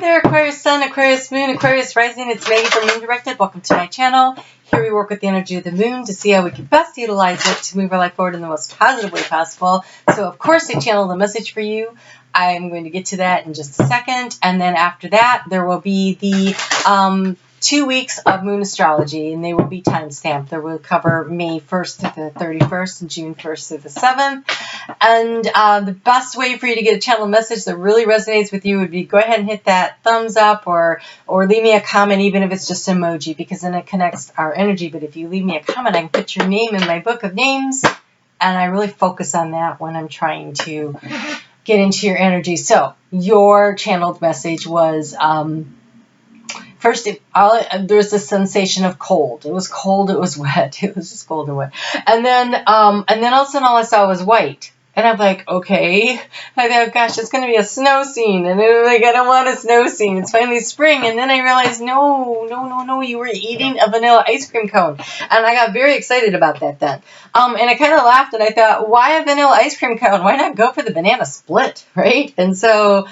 there, Aquarius Sun, Aquarius Moon, Aquarius Rising. It's Maggie from Moon Directed. Welcome to my channel. Here we work with the energy of the moon to see how we can best utilize it to move our life forward in the most positive way possible. So, of course, I channeled a message for you. I'm going to get to that in just a second. And then after that, there will be the 2 weeks of Moon Astrology, and they will be time-stamped. They will cover May 1st to the 31st and June 1st through the 7th. And the best way for you to get a channel message that really resonates with you would be go ahead and hit that thumbs up or leave me a comment, even if it's just an emoji, because then it connects our energy. But if you leave me a comment, I can put your name in my book of names, and I really focus on that when I'm trying to get into your energy. So your channeled message was... First, there was this sensation of cold. It was cold. It was wet. It was just cold and wet. And then all of a sudden, all I saw was white. And I'm like, okay. I thought, gosh, it's going to be a snow scene. And I'm like, I don't want a snow scene. It's finally spring. And then I realized, no, you were eating a vanilla ice cream cone. And I got very excited about that then. And I kind of laughed and I thought, why a vanilla ice cream cone? Why not go for the banana split, right? And so,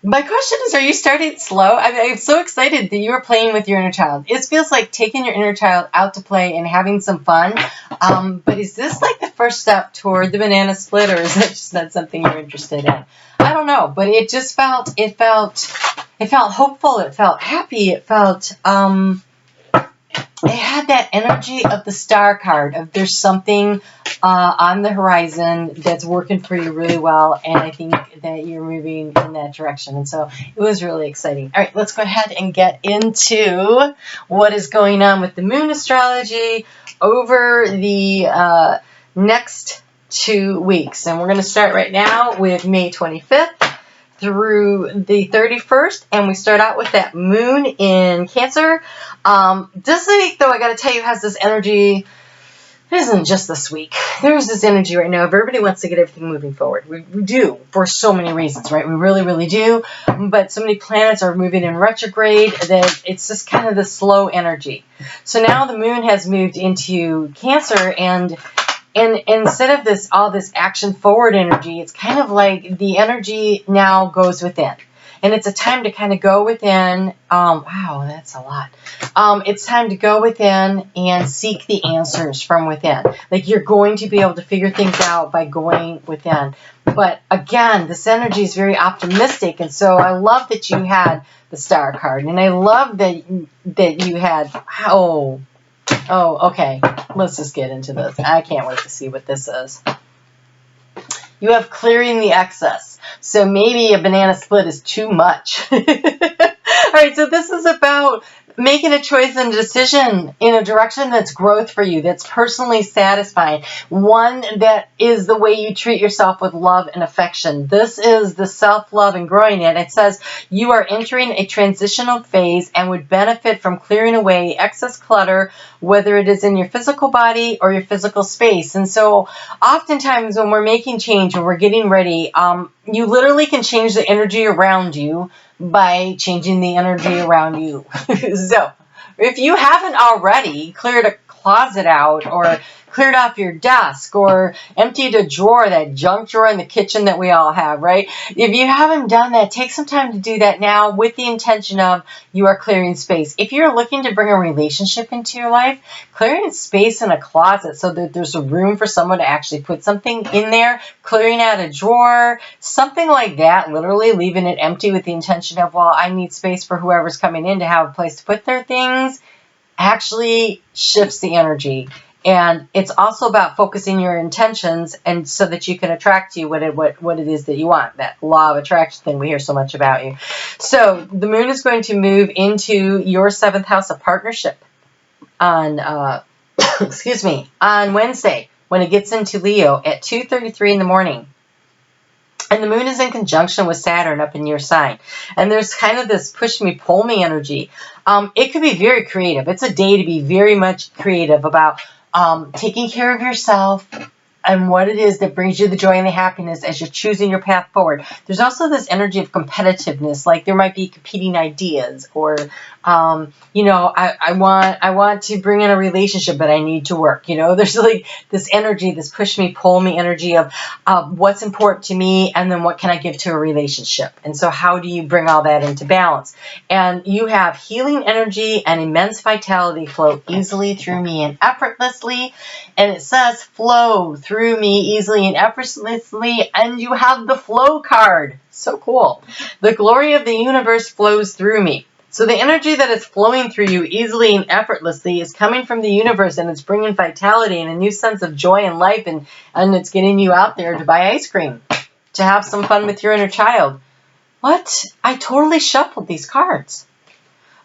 my question is, are you starting slow? I'm so excited that you are playing with your inner child. It feels like taking your inner child out to play and having some fun. But is this like the first step toward the banana split, or is that just not something you're interested in? I don't know, but it just felt hopeful. It felt happy. It felt, it had that energy of the star card, of there's something on the horizon that's working for you really well, and I think that you're moving in that direction. And so it was really exciting. All right, let's go ahead and get into what is going on with the Moon Astrology over the next 2 weeks. And we're going to start right now with May 25th through the 31st, and we start out with that moon in Cancer. This week, though, I got to tell you, has this energy. It isn't just this week. There's this energy right now. Everybody wants to get everything moving forward. We do, for so many reasons, right? We really, really do. But so many planets are moving in retrograde that it's just kind of the slow energy. So now the moon has moved into Cancer, and instead of all this action forward energy, it's kind of like the energy now goes within. And it's a time to kind of go within. Wow, that's a lot. It's time to go within and seek the answers from within. Like, you're going to be able to figure things out by going within. But again, this energy is very optimistic. And so I love that you had the star card. And I love that you had, okay. Let's just get into this. I can't wait to see what this is. You have clearing the excess. So maybe a banana split is too much. All right, so this is about making a choice and a decision in a direction that's growth for you, that's personally satisfying, one that is the way you treat yourself with love and affection. This is the self-love and growing it. It says you are entering a transitional phase and would benefit from clearing away excess clutter, whether it is in your physical body or your physical space. And so oftentimes when we're making change, when we're getting ready, you literally can change the energy around you by changing the energy around you. So if you haven't already cleared a closet out, or cleared off your desk, or emptied a drawer, that junk drawer in the kitchen that we all have, right? If you haven't done that, take some time to do that now with the intention of you are clearing space. If you're looking to bring a relationship into your life, clearing space in a closet so that there's a room for someone to actually put something in there, clearing out a drawer, something like that, literally leaving it empty with the intention of, well, I need space for whoever's coming in to have a place to put their things, actually shifts the energy. And it's also about focusing your intentions, and so that you can attract to you what it is that you want, that law of attraction thing we hear so much about you. So the moon is going to move into your 7th house of partnership on, on Wednesday, when it gets into Leo at 2:33 in the morning. And the moon is in conjunction with Saturn up in your sign. And there's kind of this push me, pull me energy. It could be very creative. It's a day to be very much creative about taking care of yourself, and what it is that brings you the joy and the happiness as you're choosing your path forward. There's also this energy of competitiveness, like there might be competing ideas, or you know, I want to bring in a relationship, but I need to work. You know, there's like this energy, this push me, pull me energy of what's important to me, and then what can I give to a relationship. And so how do you bring all that into balance? And you have healing energy and immense vitality flow easily through me and effortlessly. And it says flow through me easily and effortlessly. And you have the flow card. So cool. The glory of the universe flows through me. So the energy that is flowing through you easily and effortlessly is coming from the universe, and it's bringing vitality and a new sense of joy in life, and it's getting you out there to buy ice cream, to have some fun with your inner child. What? I totally shuffled these cards.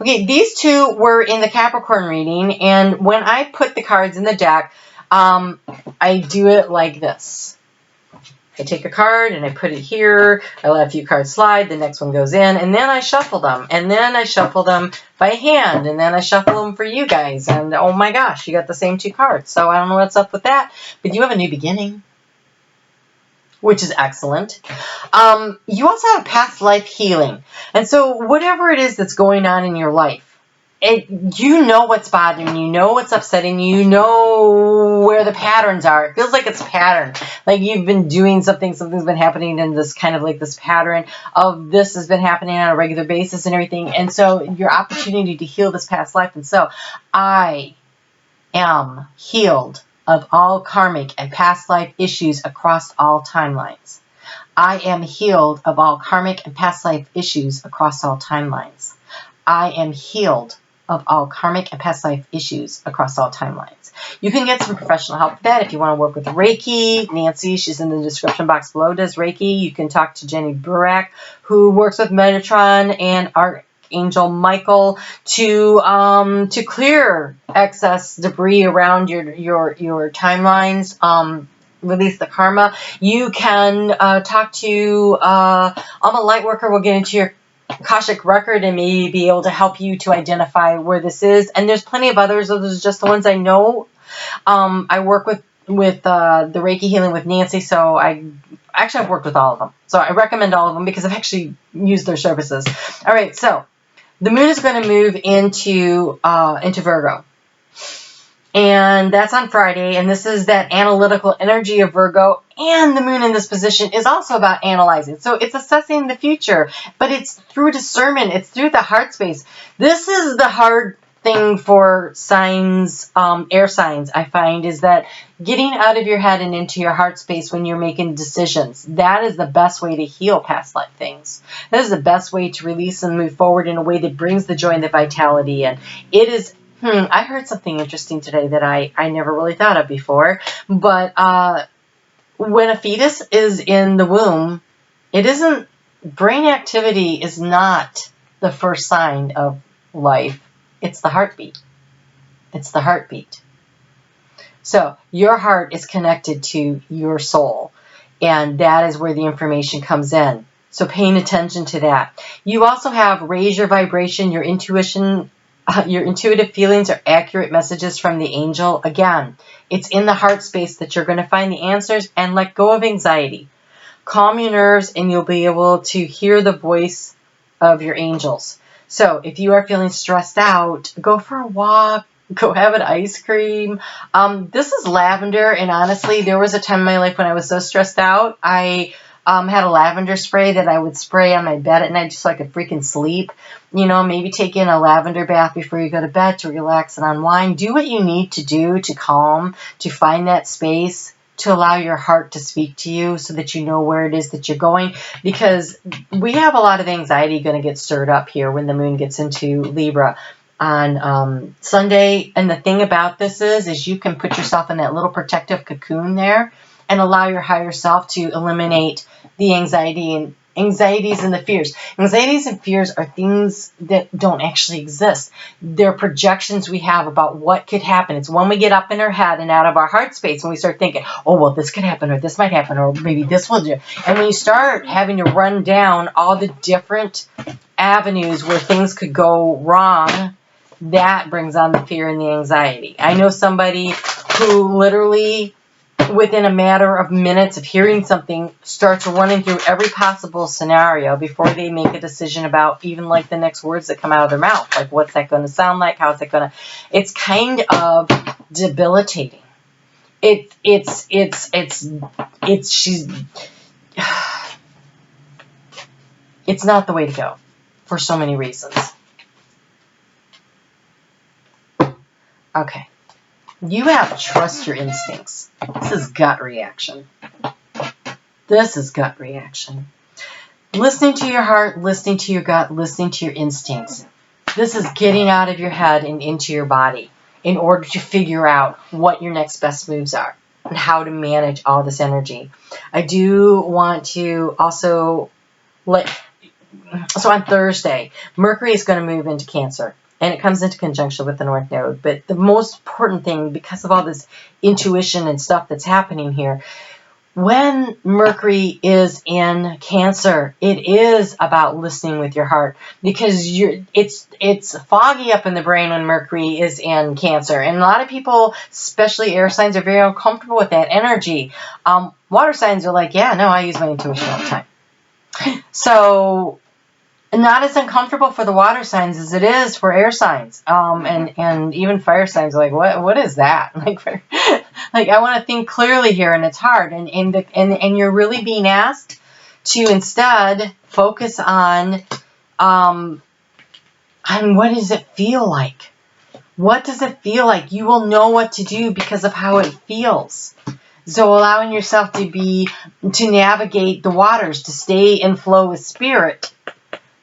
Okay, these two were in the Capricorn reading, and when I put the cards in the deck, I do it like this. I take a card and I put it here. I let a few cards slide. The next one goes in, and then I shuffle them. And then I shuffle them by hand, and then I shuffle them for you guys. And oh my gosh, you got the same two cards. So I don't know what's up with that, but you have a new beginning, which is excellent. You also have past life healing. And so whatever it is that's going on in your life, you know what's bothering you, know what's upsetting you, know where the patterns are. It feels like it's a pattern. Like you've been doing something, something's been happening in this kind of like this pattern of this has been happening on a regular basis and everything. And so your opportunity to heal this past life. And so I am healed of all karmic and past life issues across all timelines. I am healed of all karmic and past life issues across all timelines. I am healed of all karmic and past life issues across all timelines. You can get some professional help with that if you want to work with Reiki. Nancy, she's in the description box below, does Reiki. You can talk to Jenny Burak, who works with Metatron and Archangel Michael to clear excess debris around your timelines. Release the karma. You can talk to Alma Lightworker. We'll get into your Akashic record and maybe be able to help you to identify where this is. And there's plenty of others. Those are just the ones I know. I work with the Reiki healing with Nancy, so I've worked with all of them. So I recommend all of them because I've actually used their services. All right, so the moon is going to move into Virgo. And that's on Friday, and this is that analytical energy of Virgo, and the moon in this position is also about analyzing. So it's assessing the future, but it's through discernment. It's through the heart space. This is the hard thing for signs, air signs, I find, is that getting out of your head and into your heart space when you're making decisions. That is the best way to heal past life things. That is the best way to release and move forward in a way that brings the joy and the vitality. And it is I heard something interesting today that I never really thought of before. But when a fetus is in the womb, brain activity is not the first sign of life. It's the heartbeat. It's the heartbeat. So your heart is connected to your soul, and that is where the information comes in. So paying attention to that. You also have raise your vibration, your intuition. Your intuitive feelings are accurate messages from the angel. Again, it's in the heart space that you're going to find the answers, and let go of anxiety. Calm your nerves and you'll be able to hear the voice of your angels. So if you are feeling stressed out, go for a walk, go have an ice cream. This is lavender, and honestly, there was a time in my life when I was so stressed out, I had a lavender spray that I would spray on my bed at night just so I could freaking sleep. You know, maybe take in a lavender bath before you go to bed to relax and unwind. Do what you need to do to calm, to find that space, to allow your heart to speak to you so that you know where it is that you're going. Because we have a lot of anxiety going to get stirred up here when the moon gets into Libra on Sunday. And the thing about this is you can put yourself in that little protective cocoon there and allow your higher self to eliminate the anxieties and the fears. Anxieties and fears are things that don't actually exist. They're projections we have about what could happen. It's when we get up in our head and out of our heart space and we start thinking, oh, well, this could happen, or this might happen, or maybe this will do. And when you start having to run down all the different avenues where things could go wrong, that brings on the fear and the anxiety. I know somebody who literally within a matter of minutes of hearing something, starts running through every possible scenario before they make a decision about even like the next words that come out of their mouth. Like, what's that going to sound like? How's it going to... It's kind of debilitating. It's not the way to go for so many reasons. Okay. You have to trust your instincts. This is gut reaction. This is gut reaction. Listening to your heart, listening to your gut, listening to your instincts. This is getting out of your head and into your body in order to figure out what your next best moves are and how to manage all this energy. I do want to also so on Thursday, Mercury is going to move into Cancer, and it comes into conjunction with the North Node. But the most important thing, because of all this intuition and stuff that's happening here, when Mercury is in Cancer, it is about listening with your heart, because it's foggy up in the brain when Mercury is in Cancer. And a lot of people, especially air signs, are very uncomfortable with that energy. Water signs are like, yeah, no, I use my intuition all the time. So not as uncomfortable for the water signs as it is for air signs. And even fire signs are like, what is that? Like I want to think clearly here, and it's hard. And you're really being asked to instead focus on what does it feel like? What does it feel like? You will know what to do because of how it feels. So allowing yourself to navigate the waters, to stay in flow with spirit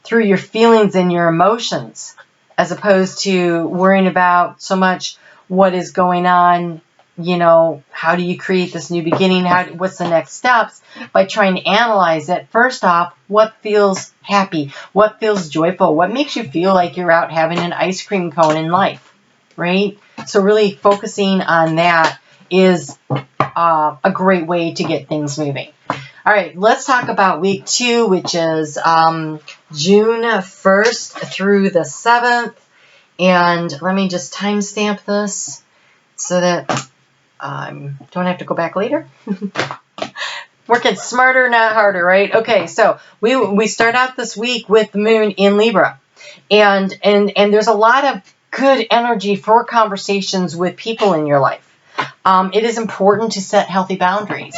through your feelings and your emotions, as opposed to worrying about so much what is going on, how do you create this new beginning? What's the next steps? By trying to analyze it. First off, what feels happy? What feels joyful? What makes you feel like you're out having an ice cream cone in life, right? So really focusing on that is a great way to get things moving. All right, let's talk about week 2, which is June 1st through the 7th. And let me just timestamp this so that don't have to go back later. Working smarter, not harder, right? Okay, so we start out this week with the moon in Libra. And there's a lot of good energy for conversations with people in your life. It is important to set healthy boundaries.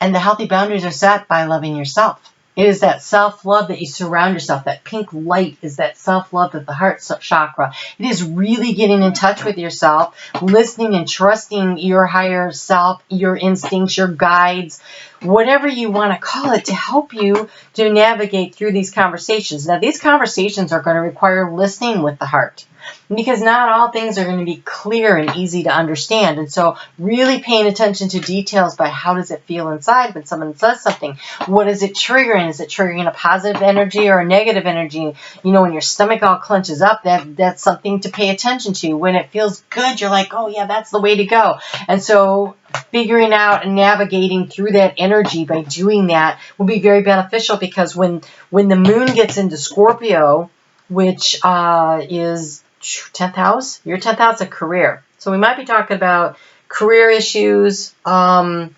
And the healthy boundaries are set by loving yourself. It is that self-love that you surround yourself. That pink light is that self-love of the heart chakra. It is really getting in touch with yourself, listening and trusting your higher self, your instincts, your guides, whatever you want to call it, to help you to navigate through these conversations. Now, these conversations are going to require listening with the heart, because not all things are going to be clear and easy to understand. And so really paying attention to details by how does it feel inside when someone says something? What is it triggering? Is it triggering a positive energy or a negative energy? When your stomach all clenches up, that's something to pay attention to. When it feels good, you're like, oh yeah, that's the way to go. And so figuring out and navigating through that energy by doing that will be very beneficial, because when the moon gets into Scorpio, which is 10th house, your 10th house of career. So we might be talking about career issues coming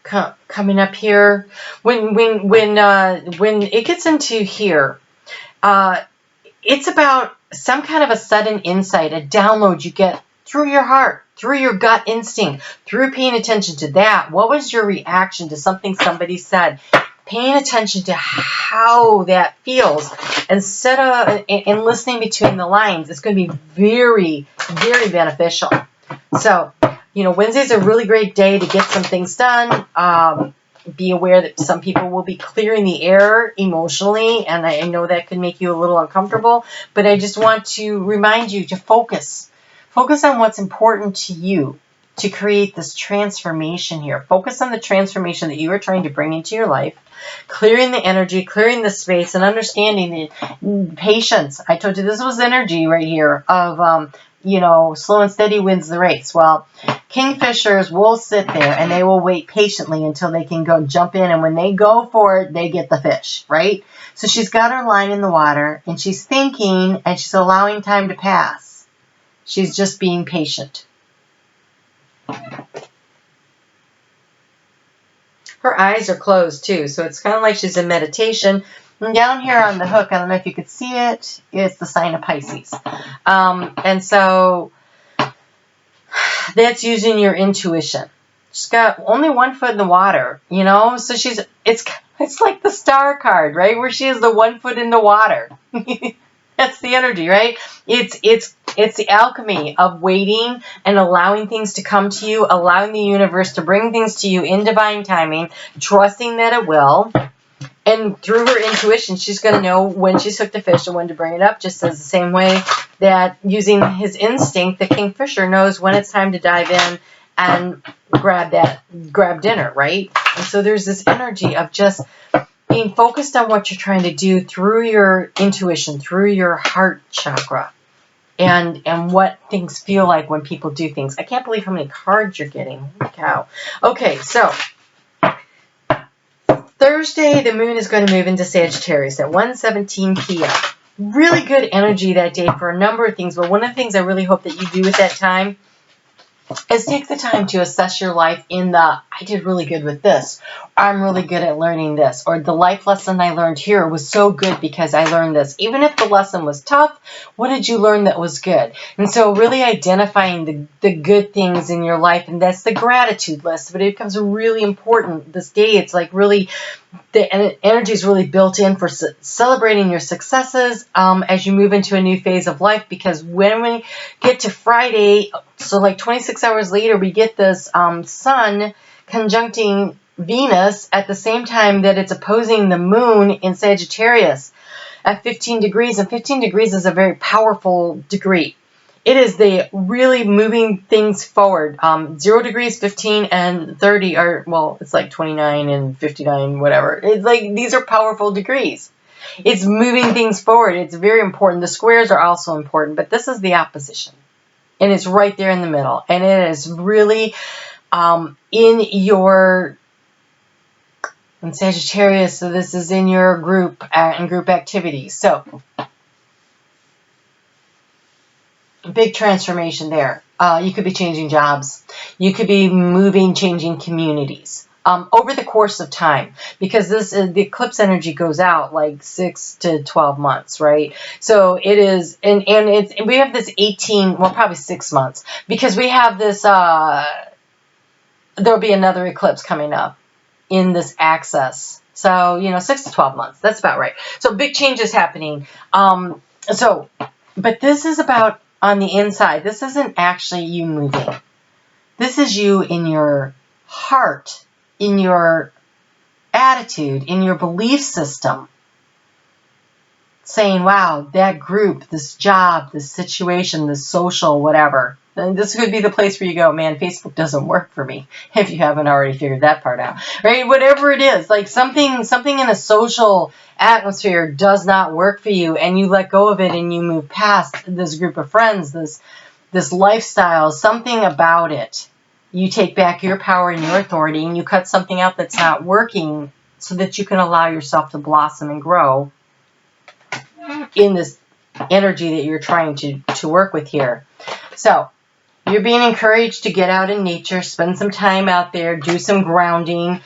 up here. When it gets into here, it's about some kind of a sudden insight, a download you get through your heart, through your gut instinct, through paying attention to that. What was your reaction to something somebody said? Paying attention to how that feels and listening between the lines is going to be very, very beneficial. So, Wednesday's a really great day to get some things done. Be aware that some people will be clearing the air emotionally, and I know that can make you a little uncomfortable, but I just want to remind you to focus. Focus on what's important to you to create this transformation here. Focus on the transformation that you are trying to bring into your life, clearing the energy, clearing the space, and understanding the patience. I told you this was energy right here of, slow and steady wins the race. Well, kingfishers will sit there and they will wait patiently until they can go jump in. And when they go for it, they get the fish, right? So she's got her line in the water and she's thinking and she's allowing time to pass. She's just being patient. Her eyes are closed too, so it's kind of like she's in meditation. And down here on the hook, I don't know if you could see it, it's the sign of Pisces. And so that's using your intuition. She's got only 1 foot in the water, you know, so it's like the star card, right? Where she has the 1 foot in the water. That's the energy, right? It's the alchemy of waiting and allowing things to come to you, allowing the universe to bring things to you in divine timing, trusting that it will. And through her intuition, she's going to know when she's hooked a fish and when to bring it up, just as the same way that using his instinct, the kingfisher knows when it's time to dive in and grab dinner, right? And so there's this energy of just being focused on what you're trying to do through your intuition, through your heart chakra, and what things feel like when people do things. I can't believe how many cards you're getting. Holy cow. Okay, so Thursday, the moon is going to move into Sagittarius at 1:17 p.m. Really good energy that day for a number of things, but one of the things I really hope that you do at that time is take the time to assess your life in the, I did really good with this, I'm really good at learning this, or the life lesson I learned here was so good because I learned this. Even if the lesson was tough, what did you learn that was good? And so really identifying the good things in your life, and that's the gratitude list, but it becomes really important this day. It's like really, the energy is really built in for celebrating your successes as you move into a new phase of life, because when we get to Friday, so like 26 hours later, we get this sun conjuncting Venus at the same time that it's opposing the moon in Sagittarius at 15 degrees. And 15 degrees is a very powerful degree. It is the really moving things forward. 0 degrees, 15, and 30 are, well, it's like 29 and 59, whatever. It's like, these are powerful degrees. It's moving things forward. It's very important. The squares are also important, but this is the opposition. And it's right there in the middle. And it is really in Sagittarius, so this is in your group and group activities. So, big transformation there. You could be changing jobs. You could be moving, changing communities over the course of time, because the eclipse energy goes out like 6 to 12 months, right? So it is, and we have this 18, well, probably 6 months, because we have this. There'll be another eclipse coming up in this axis. So, 6 to 12 months. That's about right. So big changes happening. But this is about on the inside. This isn't actually you moving. This is you in your heart, in your attitude, in your belief system, saying, wow, that group, this job, this situation, this social, whatever. And this could be the place where you go, man, Facebook doesn't work for me, if you haven't already figured that part out, right? Whatever it is, like something in a social atmosphere does not work for you, and you let go of it and you move past this group of friends, this lifestyle, something about it. You take back your power and your authority, and you cut something out that's not working so that you can allow yourself to blossom and grow in this energy that you're trying to work with here. So you're being encouraged to get out in nature, spend some time out there, do some grounding.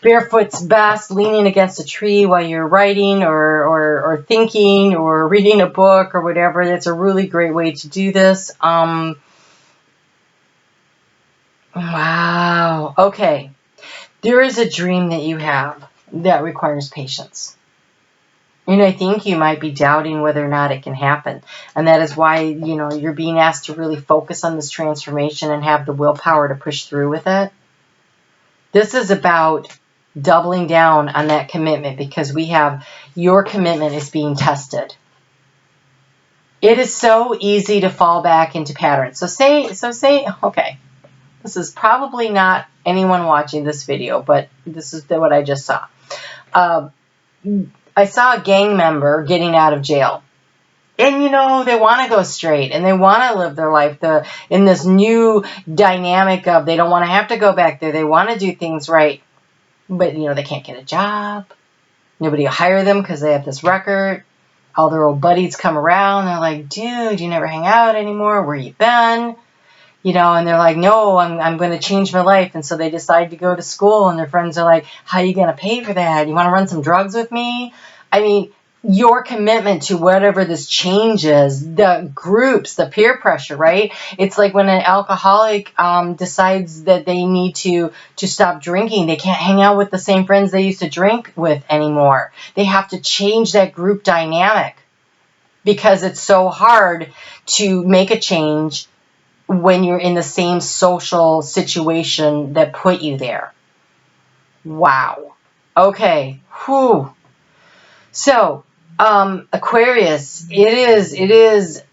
Barefoot's best, leaning against a tree while you're writing or thinking or reading a book or whatever. That's a really great way to do this. Wow. Okay. There is a dream that you have that requires patience. And I think you might be doubting whether or not it can happen. And that is why, you're being asked to really focus on this transformation and have the willpower to push through with it. This is about doubling down on that commitment, because your commitment is being tested. It is so easy to fall back into patterns. So say, okay, this is probably not anyone watching this video, but this is what I just saw. I saw a gang member getting out of jail. And, they want to go straight and they want to live their life in this new dynamic of they don't want to have to go back there. They want to do things right. But, they can't get a job. Nobody will hire them because they have this record. All their old buddies come around. They're like, dude, you never hang out anymore. Where you been? you know, and they're like, no, I'm going to change my life. And so they decide to go to school, and their friends are like, how are you going to pay for that? You want to run some drugs with me? I mean, your commitment to whatever this change is, the groups, the peer pressure, right? It's like when an alcoholic decides that they need to stop drinking. They can't hang out with the same friends they used to drink with anymore. They have to change that group dynamic because it's so hard to make a change when you're in the same social situation that put you there. Wow. Okay. Whew. So, Aquarius, it is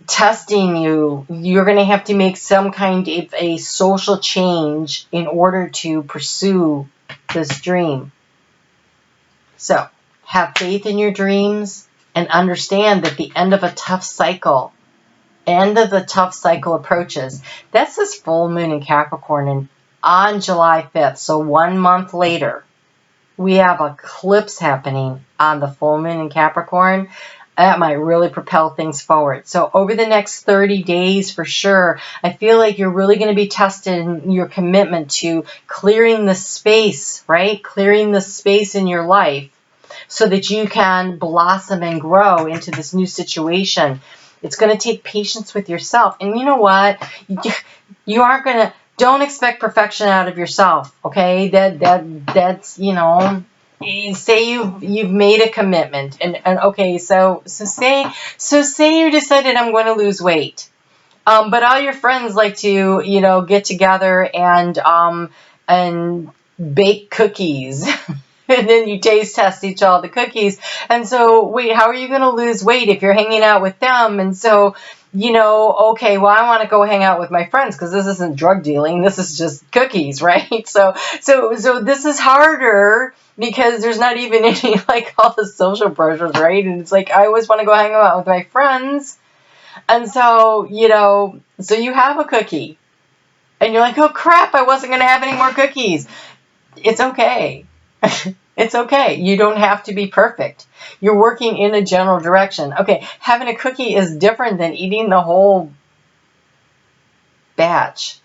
testing you. You're going to have to make some kind of a social change in order to pursue this dream. So, have faith in your dreams and understand that the end of a tough cycle approaches. That's this full moon in Capricorn on July 5th. So 1 month later, we have an eclipse happening on the full moon in Capricorn. That might really propel things forward. So over the next 30 days, for sure, I feel like you're really going to be tested in your commitment to clearing the space, right? Clearing the space in your life so that you can blossom and grow into this new situation. It's going to take patience with yourself. And you know what? You aren't going to... Don't expect perfection out of yourself, okay? That's, you know, say you've made a commitment, and okay, so say you decided I'm going to lose weight, but all your friends like to, you know, get together and bake cookies. And then you taste test all the cookies. And so, wait, how are you going to lose weight if you're hanging out with them? And so, you know, okay, well, I want to go hang out with my friends because this isn't drug dealing. This is just cookies, right? So this is harder because there's not even any, like, all the social pressures, right? And it's like, I always want to go hang out with my friends. And so, you know, so you have a cookie. And you're like, oh, crap, I wasn't going to have any more cookies. It's okay. It's okay. You don't have to be perfect. You're working in a general direction. Okay, having a cookie is different than eating the whole batch,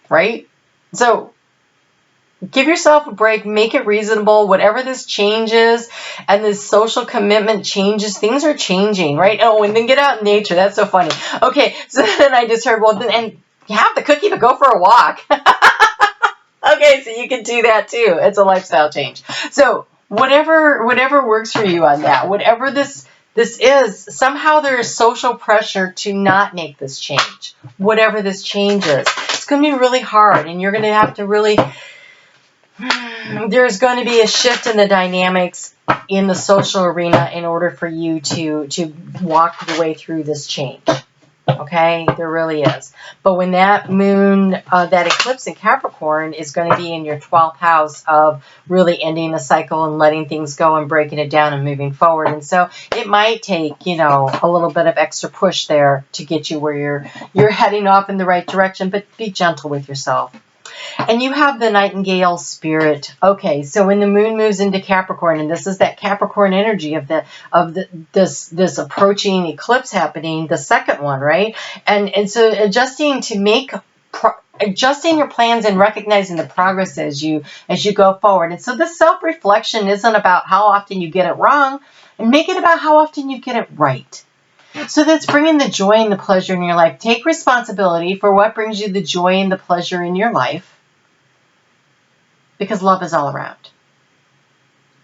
right? So give yourself a break. Make it reasonable. Whatever this changes and this social commitment changes, things are changing, right? Oh, and then get out in nature. That's so funny. Okay, so then I just heard, well, then, and have the cookie, but go for a walk. Okay, so you can do that too. It's a lifestyle change. So whatever works for you on that, whatever this is, somehow there is social pressure to not make this change. Whatever this change is, it's going to be really hard, and you're going to have to really. There's going to be a shift in the dynamics in the social arena in order for you to walk your way through this change. Okay, there really is. But when that moon, that eclipse in Capricorn is going to be in your 12th house of really ending a cycle and letting things go and breaking it down and moving forward. And so it might take, you know, a little bit of extra push there to get you where you're heading off in the right direction, but be gentle with yourself. And you have the Nightingale spirit. Okay, so when the moon moves into Capricorn, and this is that Capricorn energy of this approaching eclipse happening, the second one, right? And so adjusting your plans and recognizing the progress as you go forward. And so this self-reflection isn't about how often you get it wrong, and make it about how often you get it right. So that's bringing the joy and the pleasure in your life. Take responsibility for what brings you the joy and the pleasure in your life, because love is all around.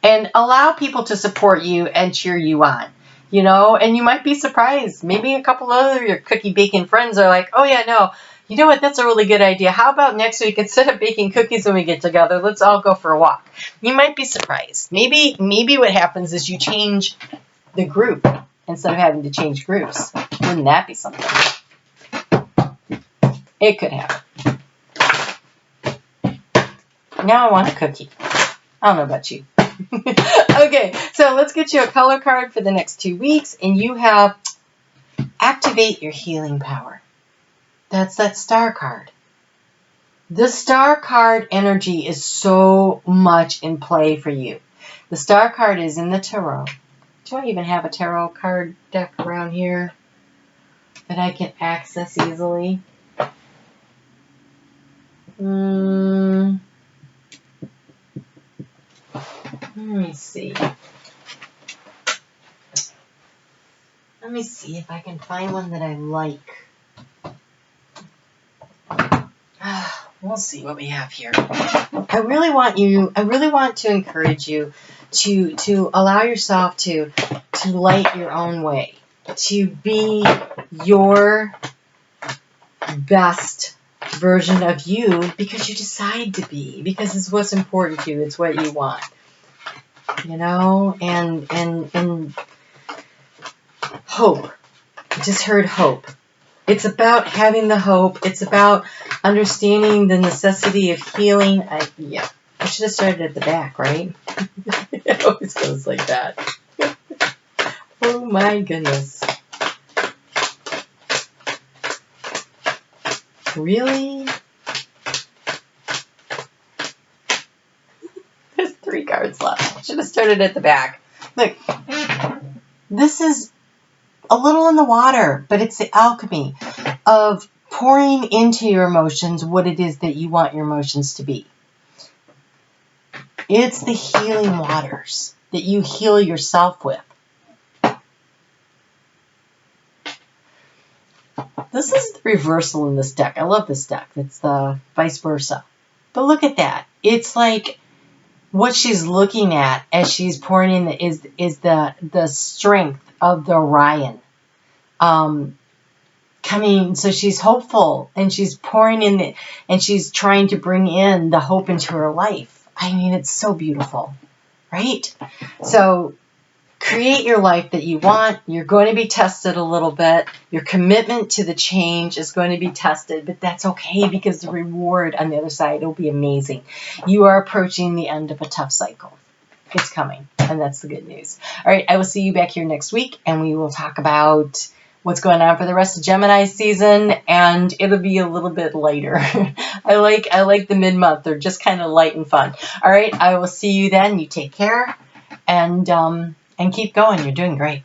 And allow people to support you and cheer you on, you know, and you might be surprised. Maybe a couple of your cookie baking friends are like, oh yeah, no, you know what, that's a really good idea. How about next week, instead of baking cookies when we get together, let's all go for a walk. You might be surprised. Maybe what happens is you change the group instead of having to change groups. Wouldn't that be something? It could happen. Now I want a cookie. I don't know about you. Okay, so let's get you a color card for the next 2 weeks, and you have activate your healing power. That's that star card. The star card energy is so much in play for you. The star card is in the tarot. Do I even have a tarot card deck around here that I can access easily? Let me see. Let me see if I can find one that I like. We'll see what we have here. I really want to encourage you to allow yourself to light your own way, to be your best version of you because you decide to be, because it's what's important to you, it's what you want. You know, and hope. I just heard hope. It's about having the hope. It's about understanding the necessity of healing. I should have started at the back, right? It always goes like that. Oh my goodness. Really? There's 3 cards left. I should have started at the back. Look, this is a little in the water, but it's the alchemy of pouring into your emotions what it is that you want your emotions to be. It's the healing waters that you heal yourself with. This is the reversal in this deck. I love this deck. It's the vice versa. But look at that. It's like what she's looking at as she's pouring in is the strength of the Orion. Coming, so she's hopeful and she's pouring in and she's trying to bring in the hope into her life. I mean, it's so beautiful, right? So create your life that you want. You're going to be tested a little bit. Your commitment to the change is going to be tested, but that's okay because the reward on the other side will be amazing. You are approaching the end of a tough cycle. It's coming, and that's the good news. All right, I will see you back here next week, and we will talk about what's going on for the rest of Gemini season, and it'll be a little bit lighter. I like the mid-month. They're just kind of light and fun. All right, I will see you then. You take care, and keep going. You're doing great.